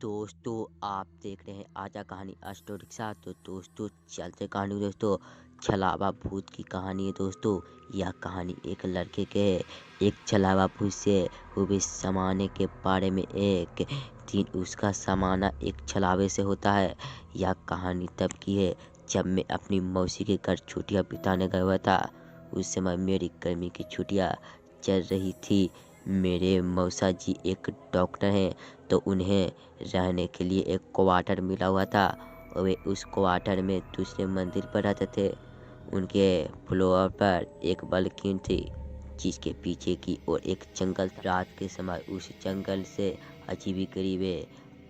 दोस्तों आप देख रहे हैं आजा कहानी स्टोरी के साथ। तो दोस्तों चलते कहानी दोस्तों छलावा भूत की कहानी है। दोस्तों यह कहानी एक लड़के के एक छलावा भूत से हुए समाने के बारे में। एक दिन उसका समाना एक छलावे से होता है। यह कहानी तब की है जब मैं अपनी मौसी के घर छुट्टियां बिताने गया हुआ था। उस समय मेरी गर्मी की छुट्टियां चल रही थी। मेरे मौसा जी एक डॉक्टर हैं, तो उन्हें रहने के लिए एक क्वार्टर मिला हुआ था। और वे उस क्वार्टर में दूसरे मंजिल पर रहते थे। उनके फ्लोर पर एक बालकनी थी जिसके पीछे की ओर एक जंगल था। रात के समय उस जंगल से अजीब गरीबे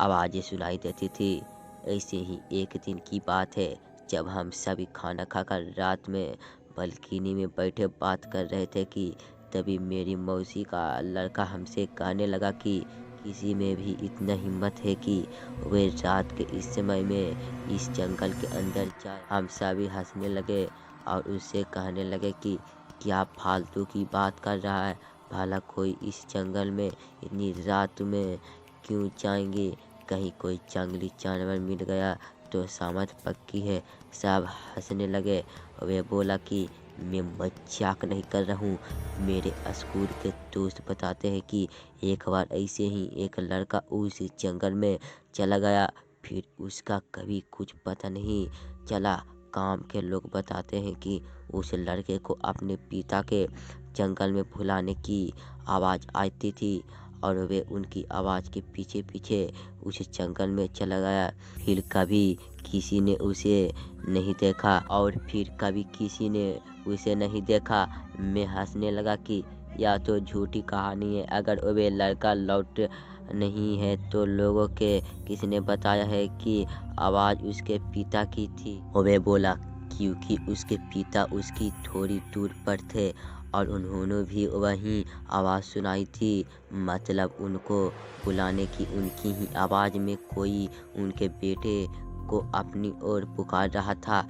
आवाज़ें सुनाई देती थी। ऐसे ही एक दिन की बात है जब हम सभी खाना खाकर रात में बालकनी में बैठे बात कर रहे थे कि तभी मेरी मौसी का लड़का हमसे कहने लगा कि किसी में भी इतना हिम्मत है कि वे रात के इस समय में इस जंगल के अंदर जाए। हम सभी हंसने लगे और उससे कहने लगे कि क्या फालतू की बात कर रहा है, भला कोई इस जंगल में इतनी रात में क्यों जाएंगे, कहीं कोई जंगली जानवर मिल गया तो समझ पक्की है। सब हंसने लगे। वे बोला कि मैं मजाक नहीं कर रहा हूँ। मेरे स्कूल के दोस्त बताते हैं कि एक बार ऐसे ही एक लड़का उस जंगल में चला गया, फिर उसका कभी कुछ पता नहीं चला। गांव के लोग बताते हैं कि उस लड़के को अपने पिता के जंगल में बुलाने की आवाज़ आती थी और वे उनकी आवाज़ के पीछे पीछे उस जंगल में चला गया। फिर कभी किसी ने उसे नहीं देखा और फिर कभी किसी ने उसे नहीं देखा। मैं हंसने लगा कि यह तो झूठी कहानी है। अगर वे लड़का लौट नहीं है तो लोगों के किसने बताया है कि आवाज़ उसके पिता की थी। वे बोला क्योंकि उसके पिता उसकी थोड़ी दूर पर थे और उन्होंने भी वही आवाज़ सुनाई थी। मतलब उनको बुलाने की उनकी ही आवाज़ में कोई उनके बेटे को अपनी ओर पुकार रहा था।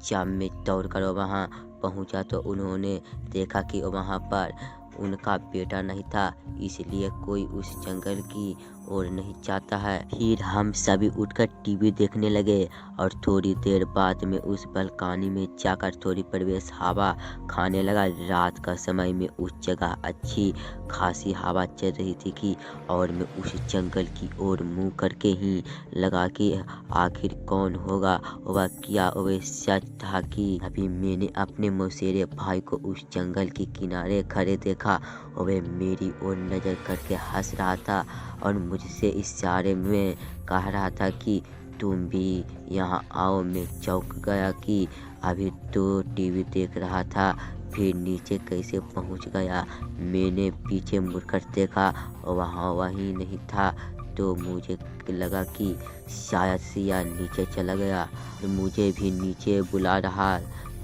जब मैं दौड़कर वहाँ पहुँचा तो उन्होंने देखा कि वहाँ पर उनका बेटा नहीं था, इसलिए कोई उस जंगल की ओर नहीं जाता है। फिर हम सभी उठकर टीवी देखने लगे और थोड़ी देर बाद में उस बालकनी में जाकर थोड़ी प्रवेश हवा खाने लगा। रात का समय में उस जगह अच्छी खासी हवा चल रही थी कि और मैं उस जंगल की ओर मुँह करके ही लगा कि आखिर कौन होगा। वह क्या वह सच था कि अभी मैंने अपने मौसेरे भाई को उस जंगल के किनारे खड़े देखा। वह मेरी ओर नज़र करके हंस रहा था और मुझसे इशारे में कह रहा था कि तुम भी यहाँ आओ। मैं चौंक गया कि अभी तो टीवी देख रहा था, फिर नीचे कैसे पहुँच गया। मैंने पीछे मुड़कर देखा, वहाँ वही नहीं था, तो मुझे लगा कि शायद सिया नीचे चला गया, मुझे भी नीचे बुला रहा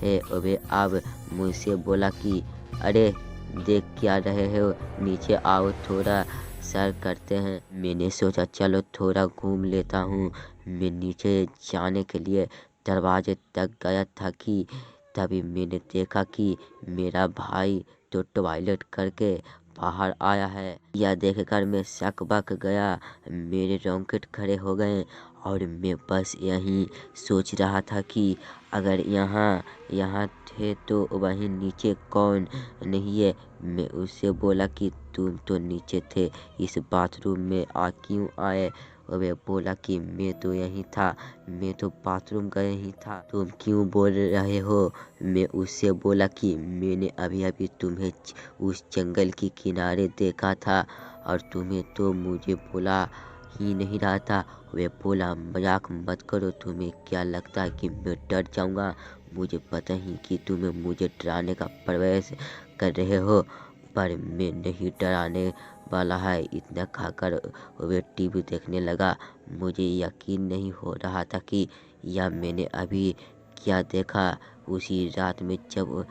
है। वे अब मुझसे बोला कि अरे देख क्या रहे हो, नीचे आओ, थोड़ा सैर करते हैं। मैंने सोचा चलो थोड़ा घूम लेता हूँ। मैं नीचे जाने के लिए दरवाजे तक गया था कि तभी मैंने देखा कि मेरा भाई तो टॉयलेट करके बाहर आया है। यह देखकर मैं सकबक गया, मेरे रोंगटे खड़े हो गए और मैं बस यही सोच रहा था कि अगर यहाँ थे तो वहीं नीचे कौन नहीं है। मैं उससे बोला कि तुम तो नीचे थे, इस बाथरूम में क्यों आए। वे बोला कि मैं तो यहीं था, मैं तो बाथरूम गए ही था, तुम क्यों बोल रहे हो। मैं उससे बोला कि मैंने अभी अभी तुम्हें उस जंगल के किनारे देखा था और तुम्हें तो मुझे बोला ही नहीं रहा था। वे बोला मजाक मत करो, तुम्हें क्या लगता है कि मैं डर जाऊंगा। मुझे पता ही कि तुम्हें मुझे डराने का प्रयास कर रहे हो, पर मैं नहीं डराने वाला है। इतना खाकर वे टीवी देखने लगा। मुझे यकीन नहीं हो रहा था कि यह मैंने अभी क्या देखा। उसी रात में जब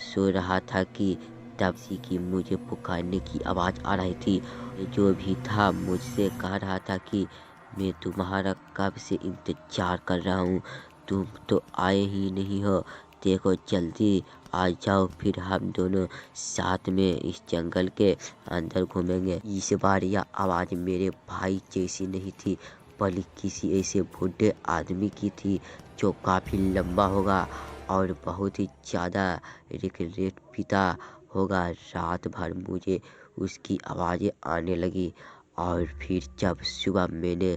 सो रहा था कि तब से कि मुझे पुकारने की आवाज़ आ रही थी। जो भी था मुझसे कह रहा था कि मैं तुम्हारा कब से इंतजार कर रहा हूँ, तुम तो आए ही नहीं हो। देखो जल्दी आ जाओ, फिर हम दोनों साथ में इस जंगल के अंदर घूमेंगे। इस बार यह आवाज़ मेरे भाई जैसी नहीं थी, बलि किसी ऐसे बूढ़े आदमी की थी जो काफ़ी लंबा होगा और बहुत ही ज़्यादा रिग्रेट पीता होगा। रात भर मुझे उसकी आवाज़ें आने लगी और फिर जब सुबह मैंने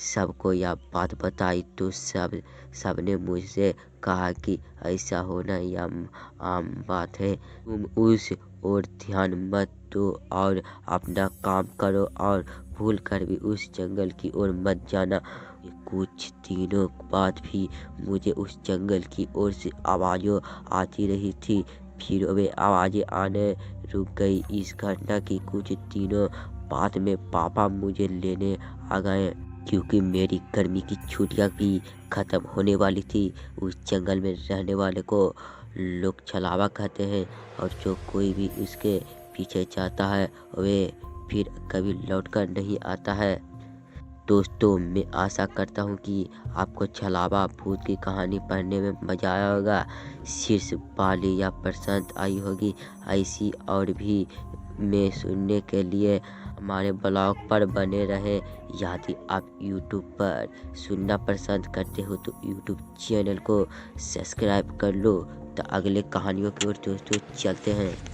सबको यह बात बताई तो सबने मुझसे कहा कि ऐसा होना यह आम बात है, तुम उस ओर ध्यान मत दो और अपना काम करो और भूल कर भी उस जंगल की ओर मत जाना। कुछ दिनों बाद भी मुझे उस जंगल की ओर से आवाज़ें आती रही थी, फिर वे आवाज़ें आने रुक गई। इस घटना की कुछ दिनों बाद में पापा मुझे लेने आ गए क्योंकि मेरी गर्मी की छुट्टियां भी ख़त्म होने वाली थी। उस जंगल में रहने वाले को लोग छलावा कहते हैं और जो कोई भी उसके पीछे जाता है वे फिर कभी लौटकर नहीं आता है। दोस्तों, मैं आशा करता हूँ कि आपको छलावा भूत की कहानी पढ़ने में मज़ा आया होगा। शीर्ष वाली या पसंद आई होगी। ऐसी और भी मैं सुनने के लिए हमारे ब्लॉग पर बने रहे। यदि आप यूट्यूब पर सुनना पसंद करते हो तो यूट्यूब चैनल को सब्सक्राइब कर लो। तो अगले कहानियों की ओर दोस्तों चलते हैं।